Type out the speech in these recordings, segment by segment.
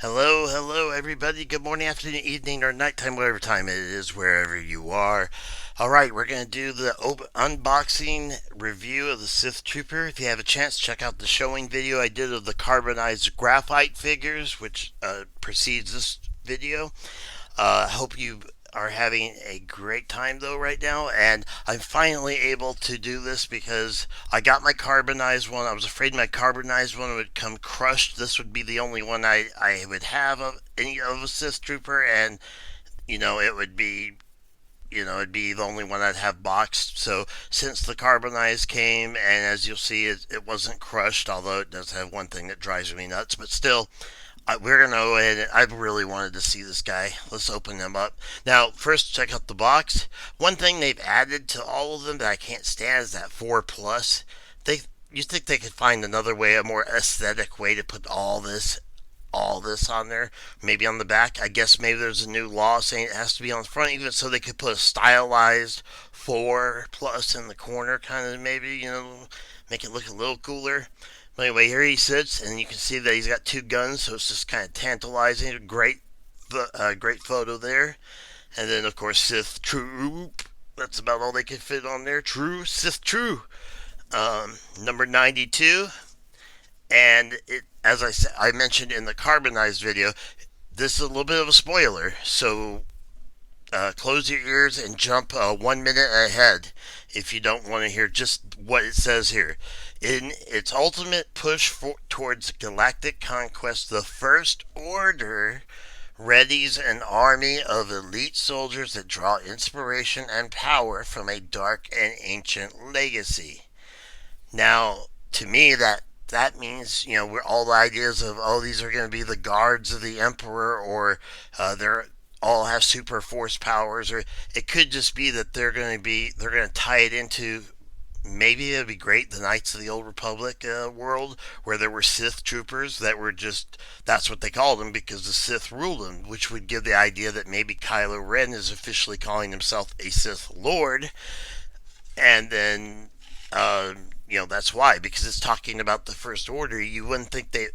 Hello, everybody. Good morning, afternoon, evening, or nighttime, whatever time it is, wherever you are. All right, we're going to do the unboxing review of the Sith Trooper. If you have a chance, check out the showing video I did of the carbonized graphite figures, which precedes this video. I hope you are having a great time though right now, and I'm finally able to do this because I got my carbonized one. I was afraid my carbonized one would come crushed. This would be the only one I would have of any of a Sith Trooper, and it would be it'd be the only one I'd have boxed. So since the carbonized came, and as you'll see, it wasn't crushed, although it does have one thing that drives me nuts, but still, we're gonna go ahead and I really wanted to see this guy. Let's open them up. Now, first check out the box. One thing they've added to all of them that I can't stand is that 4 plus. They you think they could find another way, a more aesthetic way to put all this on there? Maybe on the back. I guess maybe there's a new law saying it has to be on the front, even so they could put a stylized 4 plus in the corner, kind of maybe, make it look a little cooler. But anyway, here he sits, and you can see that he's got two guns, so it's just kind of tantalizing. Great photo there. And then, of course, Sith Troop. That's about all they could fit on there. True, Sith True. Number 92. And as I mentioned in the carbonized video, this is a little bit of a spoiler. So close your ears and jump 1 minute ahead if you don't want to hear just what it says here. In its ultimate push towards galactic conquest, the First Order readies an army of elite soldiers that draw inspiration and power from a dark and ancient legacy. Now, to me, that means, we're all the ideas of, oh, these are going to be the guards of the emperor, or they're all have super force powers, or it could just be that they're going to tie it into, maybe it'd be great, the Knights of the Old Republic world, where there were Sith troopers that were just, that's what they called them because the Sith ruled them, which would give the idea that maybe Kylo Ren is officially calling himself a Sith Lord. And then that's why, because it's talking about the First Order. You wouldn't think they,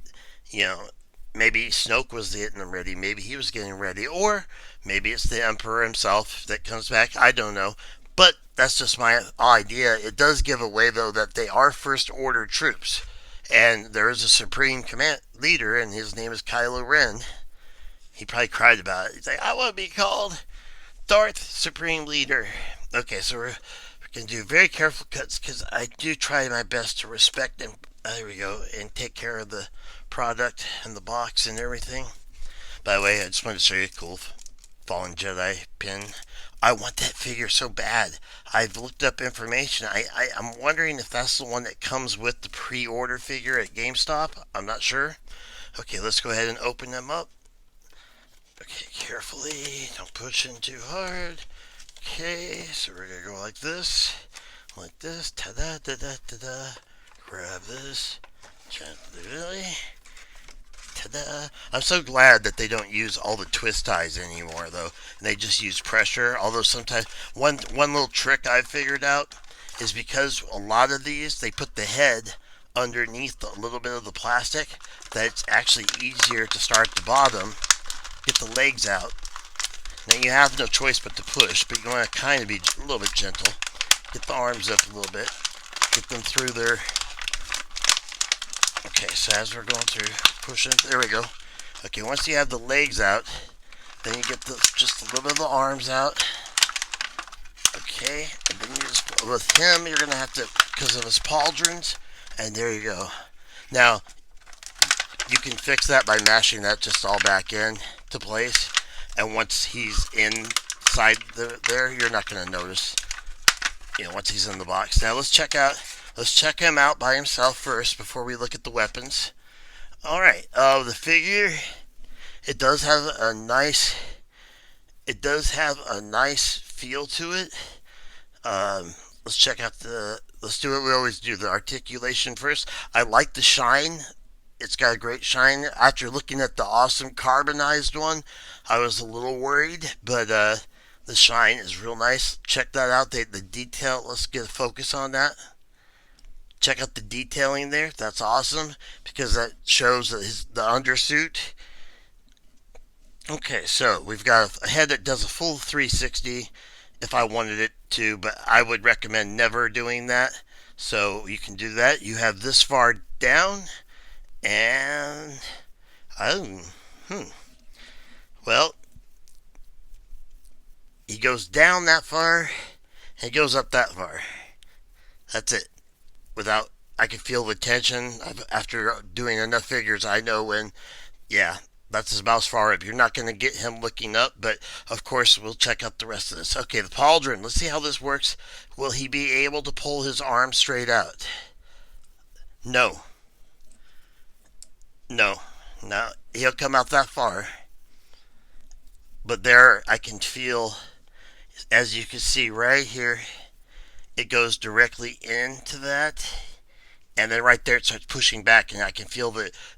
you know, maybe Snoke was getting them ready. Maybe he was getting ready, or maybe it's the Emperor himself that comes back. I don't know, but that's just my idea. It does give away, though, that they are First Order troops, and there is a supreme command leader, and his name is Kylo Ren. He probably cried about it. He's like, I want to be called Darth Supreme Leader. Okay, so we're going to do very careful cuts because I do try my best to respect and there we go, and take care of the product and the box and everything. By the way, I just wanted to show you a cool Fallen Jedi pin. I want that figure so bad. I've looked up information. I'm wondering if that's the one that comes with the pre-order figure at GameStop. I'm not sure. Okay, let's go ahead and open them up. Okay, carefully. Don't push in too hard. Okay, so we're going to go like this. Like this. Ta-da, da-da, da-da. Grab this. Gently. Ta-da. I'm so glad that they don't use all the twist ties anymore, though. And they just use pressure. Although sometimes, one little trick I've figured out is because a lot of these, they put the head underneath a little bit of the plastic, that it's actually easier to start at the bottom, get the legs out. Now you have no choice but to push, but you want to kind of be a little bit gentle. Get the arms up a little bit. Get them through their... Okay, so as we're going through, pushing, there we go. Okay, once you have the legs out, then you get just a little bit of the arms out. Okay, and then you just, with him, you're going to have to, because of his pauldrons, and there you go. Now, you can fix that by mashing that just all back in to place, and once he's inside there, you're not going to notice, once he's in the box. Now, let's check him out by himself first before we look at the weapons. Alright, the figure, it does have a nice feel to it. Let's do what we always do, the articulation first. I like the shine. It's got a great shine. After looking at the awesome carbonized one, I was a little worried, but the shine is real nice. Check that out. The detail, let's get a focus on that. Check out the detailing there. That's awesome because that shows that the undersuit Okay, so we've got a head that does a full 360 if I wanted it to, but I would recommend never doing that. So you can do that. You have this far down, and oh, hmm. Well, he goes down that far, and he goes up that far. That's it. Without, I can feel the tension. After doing enough figures, I know when, yeah, that's about as far up. You're not going to get him looking up, but of course, we'll check out the rest of this. Okay, the pauldron. Let's see how this works. Will he be able to pull his arm straight out? No. No. No. He'll come out that far. But there, I can feel, as you can see right here, it goes directly into that. And then right there it starts pushing back, and I can feel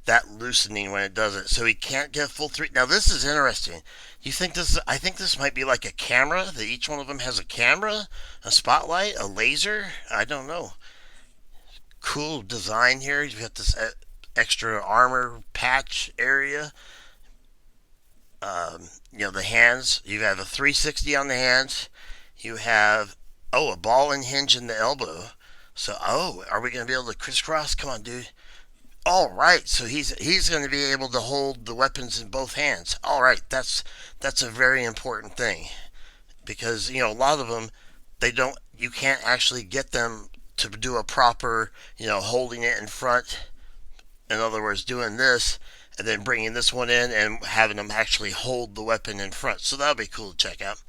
that loosening when it does it. So he can't get full three. Now this is interesting. You think this? I think this might be like a camera. That each one of them has a camera, a spotlight, a laser. I don't know. Cool design here. You've got this extra armor patch area. The hands. You have a 360 on the hands. You have a ball and hinge in the elbow. So, are we going to be able to crisscross? Come on, dude. All right, so he's going to be able to hold the weapons in both hands. All right, that's a very important thing because a lot of them you can't actually get them to do a proper holding it in front. In other words, doing this and then bringing this one in and having them actually hold the weapon in front. So that'll be cool to check out.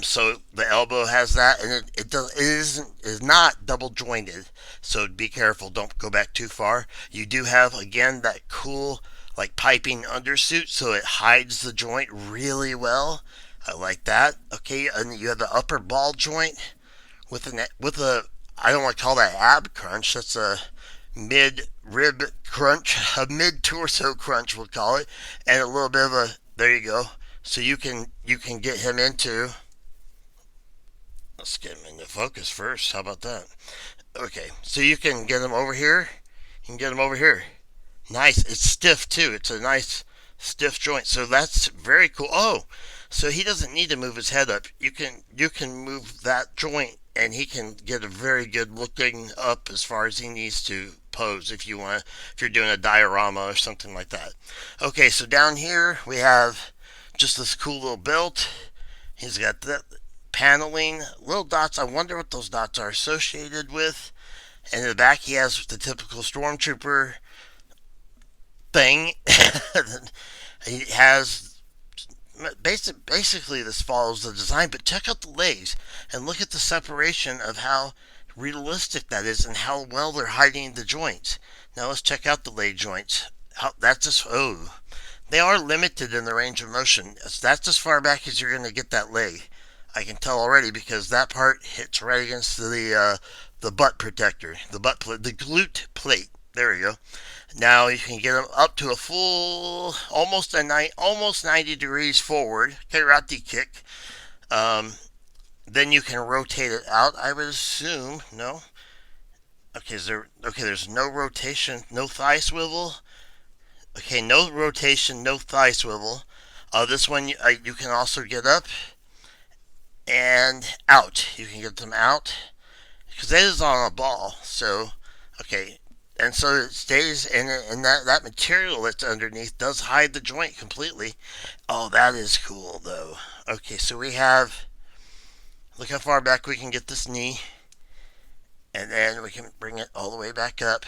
So the elbow has that, and it is not double jointed. So be careful, don't go back too far. You do have again that cool like piping undersuit, so it hides the joint really well. I like that. Okay, and you have the upper ball joint with a I don't want to call that ab crunch. That's a mid rib crunch, a mid torso crunch we'll call it, and a little bit of a there you go. So you can get him into. Let's get him into focus first. How about that? Okay, so you can get him over here. You can get him over here. Nice. It's stiff too. It's a nice stiff joint. So that's very cool. Oh, so he doesn't need to move his head up. You can move that joint and he can get a very good looking up as far as he needs to pose if you're doing a diorama or something like that. Okay, so down here we have just this cool little belt. He's got that paneling, little dots. I wonder what those dots are associated with. And in the back he has the typical stormtrooper thing. He has basically this follows the design, but check out the legs and look at the separation of how realistic that is and how well they're hiding the joints. Now let's check out the leg joints. That's just they are limited in the range of motion. That's as far back as you're going to get that leg. I can tell already because that part hits right against the butt protector, the glute plate. There you go. Now you can get them up to a full, almost 90 degrees forward, karate kick. Then you can rotate it out. I would assume no. Okay, there's no rotation, no thigh swivel. Okay, no rotation, no thigh swivel. This one you can also get up and out. You can get them out because that is on a ball. So, okay, and so it stays in it, and that material that's underneath does hide the joint completely. Oh, that is cool though. Okay, so we have look how far back we can get this knee, and then we can bring it all the way back up.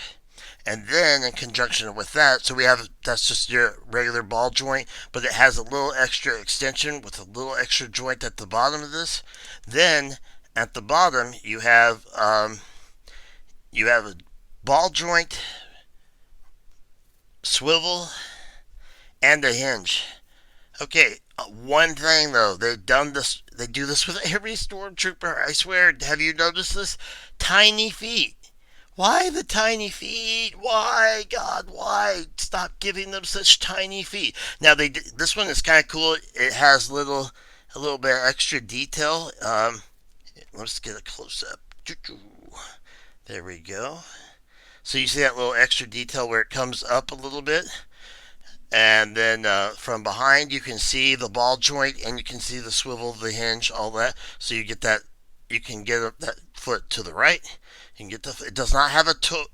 And then in conjunction with that, so we have that's just your regular ball joint, but it has a little extra extension with a little extra joint at the bottom of this. Then at the bottom you have a ball joint, swivel, and a hinge. Okay, one thing though, they've done this. They do this with every stormtrooper. I swear. Have you noticed this? Tiny feet. Why the tiny feet? Why, God? Why? Stop giving them such tiny feet. Now this one is kind of cool. It has a little bit of extra detail. Let's get a close up. There we go. So you see that little extra detail where it comes up a little bit. And then from behind, you can see the ball joint, and you can see the swivel of the hinge, all that. So you get that. You can get that foot to the right. You can get the. It does not have a toe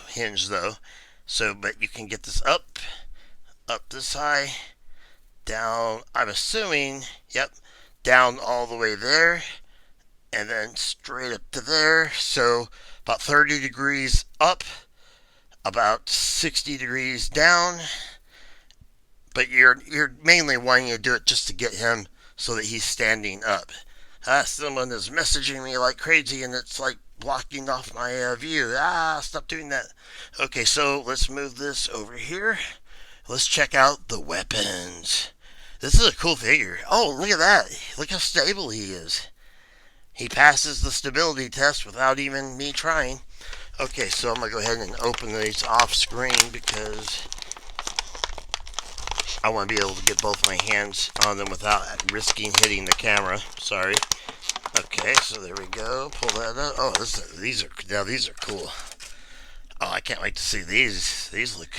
hinge though. So, but you can get this up this high, down. I'm assuming. Yep, down all the way there, and then straight up to there. So about 30 degrees up, about 60 degrees down, but you're mainly wanting to do it just to get him so that he's standing up. Someone is messaging me like crazy, and it's like blocking off my view. Stop doing that. Okay, so let's move this over here. Let's check out the weapons. This is a cool figure. Oh, look at that. Look how stable he is. He passes the stability test without even me trying. Okay, so I'm going to go ahead and open these off screen because I want to be able to get both my hands on them without risking hitting the camera. Sorry. Okay, so there we go. Pull that up. Oh, these are cool. Oh, I can't wait to see these. These look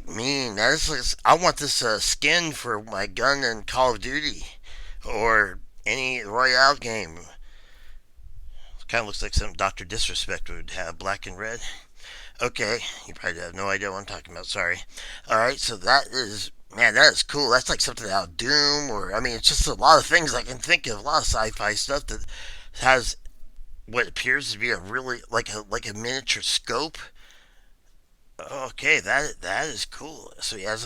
mean. I want this skin for my gun in Call of Duty or any Royale game. It kind of looks like something Dr. Disrespect would have, black and red. Okay, you probably have no idea what I'm talking about. Sorry. All right, so that is cool. That's like something out of Doom, or I mean, it's just a lot of things I can think of. A lot of sci-fi stuff that has what appears to be a really like a miniature scope. Okay, that is cool. So he has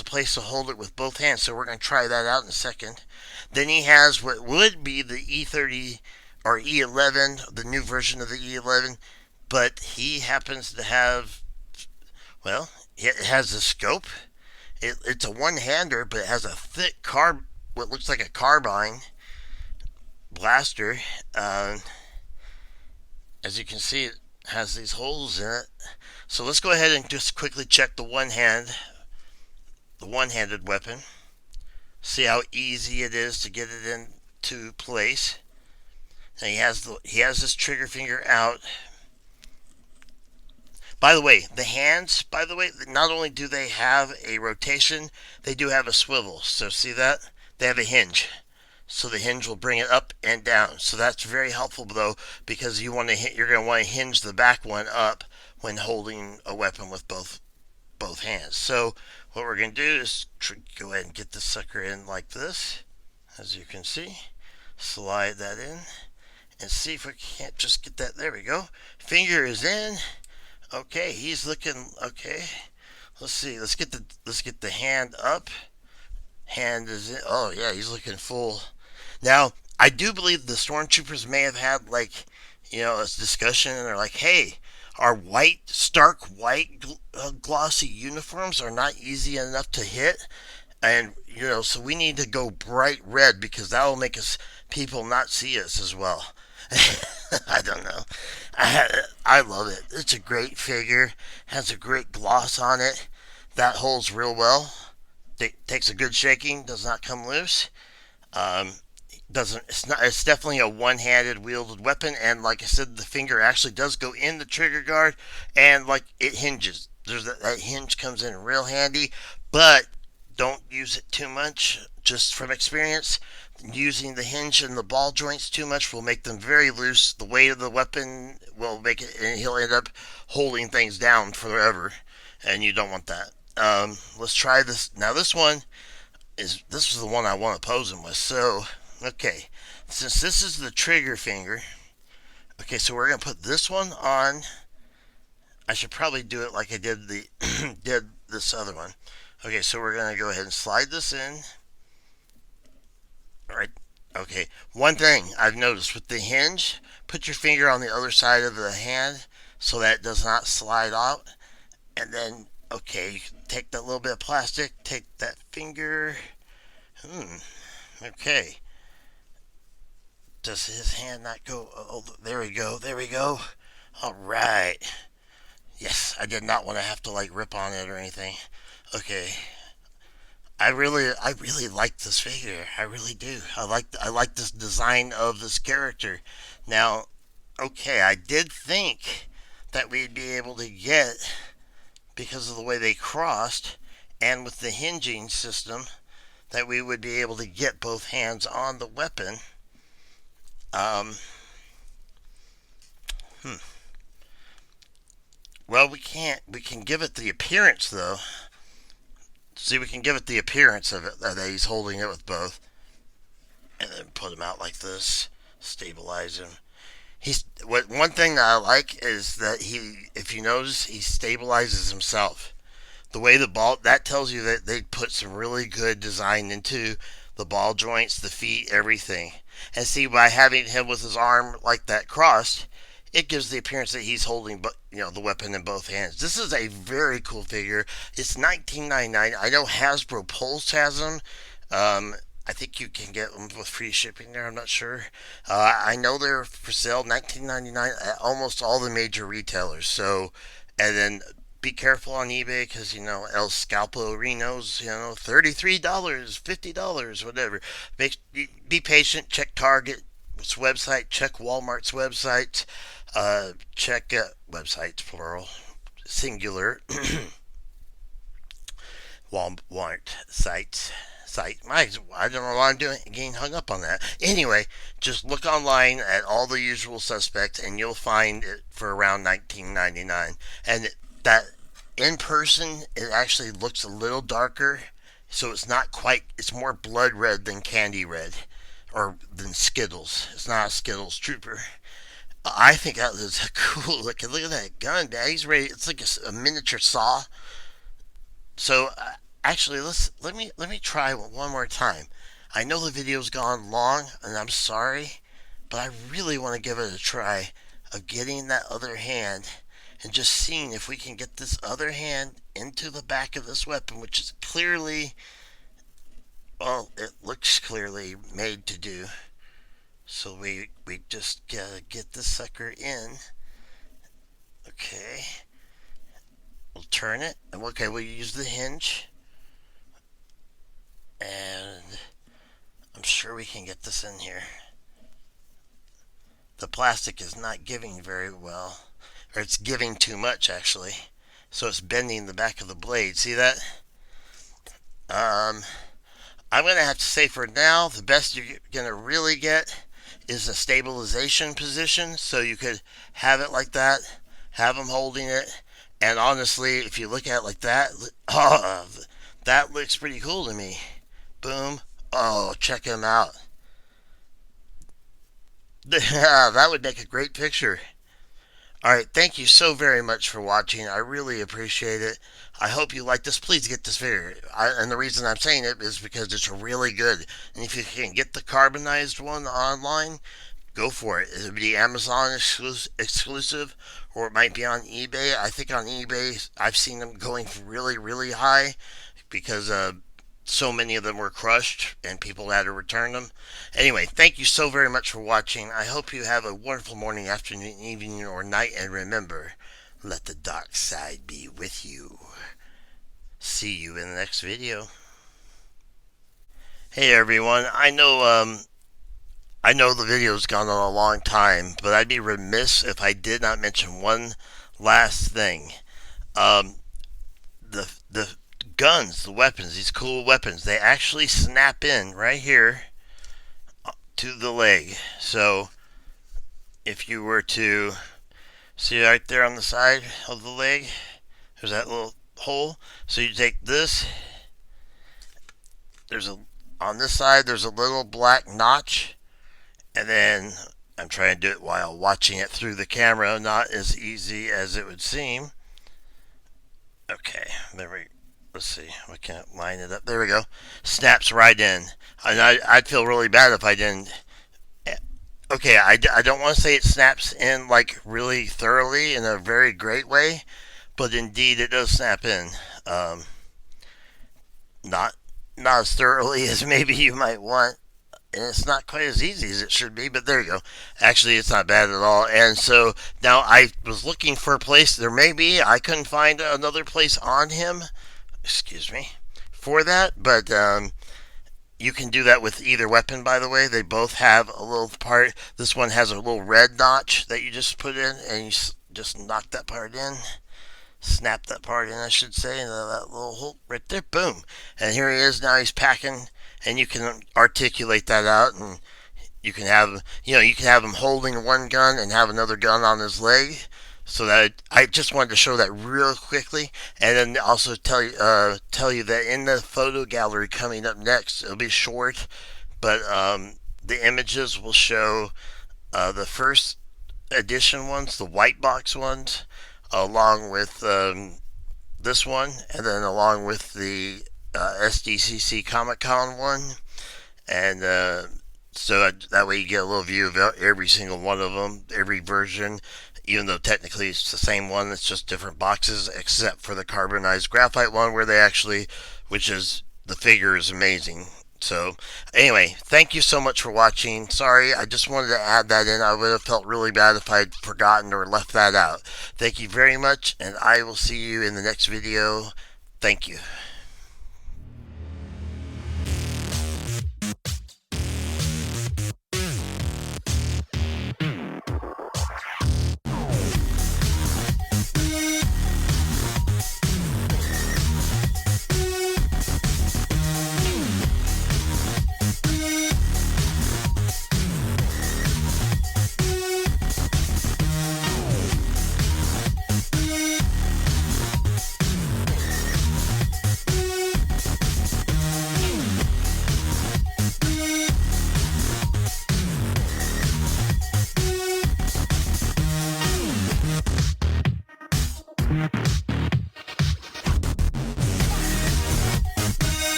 a place to hold it with both hands. So we're going to try that out in a second. Then he has what would be the E30 or E11, the new version of the E11, but he happens to have, well, it has a scope. It's a one-hander, but it has a thick what looks like a carbine blaster. As you can see, it has these holes in it. So let's go ahead and just quickly check the one-handed weapon. See how easy it is to get it into place. Now he has this trigger finger out. By the way, the hands, not only do they have a rotation, they do have a swivel. So see that? They have a hinge. So the hinge will bring it up and down. So that's very helpful though, because you're going to want to hinge the back one up when holding a weapon with both hands. So what we're going to do is go ahead and get this sucker in like this. As you can see, slide that in and see if we can't just get that. There we go. Finger is in. Okay, he's looking okay. Let's see. Let's get the hand up. Hand is in. Oh yeah, he's looking full. Now I do believe the stormtroopers may have had a discussion, and they're like, hey, our stark white, glossy uniforms are not easy enough to hit, and so we need to go bright red because that will make people not see us as well. I don't know. I love it. It's a great figure. Has a great gloss on it. That holds real well. Takes a good shaking. Does not come loose. Doesn't. It's definitely a one-handed wielded weapon. And like I said, the finger actually does go in the trigger guard, and it hinges. That hinge comes in real handy. But don't use it too much. Just from experience, using the hinge and the ball joints too much will make them very loose. The weight of the weapon will make it, and he'll end up holding things down forever, and you don't want that. Let's try this. Now this is the one I want to pose him with. So, okay, since this is the trigger finger, okay, so we're gonna put this one on. I should probably do it like I did did this other one. Okay, so we're gonna go ahead and slide this in. Alright, okay. One thing I've noticed with the hinge, put your finger on the other side of the hand so that it does not slide out. And then, okay, you can take that little bit of plastic, take that finger. Okay. Does his hand not go? Oh, there we go, there we go. Alright. Yes, I did not want to have to rip on it or anything. Okay. I really like this figure. I really do. I like this design of this character. Now, okay, I did think that we'd be able to get because of the way they crossed, and with the hinging system, that we would be able to get both hands on the weapon. Um, hmm. Well, we can't. We can give it the appearance, though. See, we can give it the appearance of it that he's holding it with both, and then put him out like this, stabilize him. One thing that I like is that if you notice, he stabilizes himself. The way the ball, that tells you that they put some really good design into the ball joints, the feet, everything. And see, by having him with his arm like that crossed, it gives the appearance that he's holding, the weapon in both hands. This is a very cool figure. It's $19.99. I know Hasbro Pulse has them. I think you can get them with free shipping there. I'm not sure. I know they're for sale $19.99 at almost all the major retailers. So, and then be careful on eBay because El Scalpo Reno's $33, $50, whatever. Be patient. Check Target's website. Check Walmart's website. Check websites plural, singular. Walmart site. I don't know why I'm getting hung up on that. Anyway, just look online at all the usual suspects, and you'll find it for around $19.99. And that in person, it actually looks a little darker, so it's not quite. It's more blood red than candy red, or than Skittles. It's not a Skittles trooper. I think that is cool. Look at that gun, man. He's ready. It's like a miniature saw. So actually, let me try one more time. I know the video's gone long, and I'm sorry, but I really want to give it a try of getting that other hand and just seeing if we can get this other hand into the back of this weapon, which is clearly, well, it looks clearly made to do. So we just gotta get this sucker in. Okay. We'll turn it. Okay, we'll use the hinge. And I'm sure we can get this in here. The plastic is not giving very well. Or it's giving too much, actually. So it's bending the back of the blade. See that? I'm going to have to say for now, the best you're going to really get is a stabilization position. So you could have it like that, have him holding it. And honestly, if you look at it like that, that looks pretty cool to me. Boom. Oh, check him out. That would make a great picture. Alright, thank you so very much for watching. I really appreciate it. I hope you like this. Please get this video. And the reason I'm saying it is because it's really good. And if you can get the carbonized one online, go for it. It'll be Amazon exclusive, or it might be on eBay. I think on eBay, I've seen them going really, really high because so many of them were crushed and people had to return them. Anyway, thank you so very much for watching. I hope you have a wonderful morning, afternoon, evening, or night. And remember, let the dark side be with you. See you in the next video. Hey everyone, I know the video's gone on a long time, but I'd be remiss if I did not mention one last thing. The guns, the weapons, these cool weapons, they actually snap in right here to the leg. So if you were to see right there on the side of the leg, there's that little hole. So you take this, on this side there's a little black notch, and then I'm trying to do it while watching it through the camera, not as easy as it would seem. Okay, let's see, we can't line it up. There we go. Snaps right in. And I'd feel really bad if I didn't. Okay, I don't want to say it snaps in like really thoroughly in a very great way, but indeed it does snap in. Not as thoroughly as maybe you might want, and it's not quite as easy as it should be, but there you go. Actually, it's not bad at all. And so now I was looking for a place. I couldn't find another place on him, excuse me, for that, but you can do that with either weapon, by the way. They both have a little part. This one has a little red notch that you just put in, and you just knock that part in. snap that part in, I should say, and that little hole right there, boom. And here he is now. He's packing, and you can articulate that out, and you can have him holding one gun and have another gun on his leg. So that I just wanted to show that real quickly, and then also tell you that in the photo gallery coming up next, it'll be short, but the images will show the first edition ones, the white box ones, along with this one, and then along with the SDCC Comic Con one, and so that way you get a little view of every single one of them, every version. Even though technically it's the same one, it's just different boxes, except for the carbonized graphite one, where they actually, which is the figure is amazing. So, anyway, thank you so much for watching. Sorry, I just wanted to add that in. I would have felt really bad if I'd forgotten or left that out. Thank you very much, and I will see you in the next video. Thank you.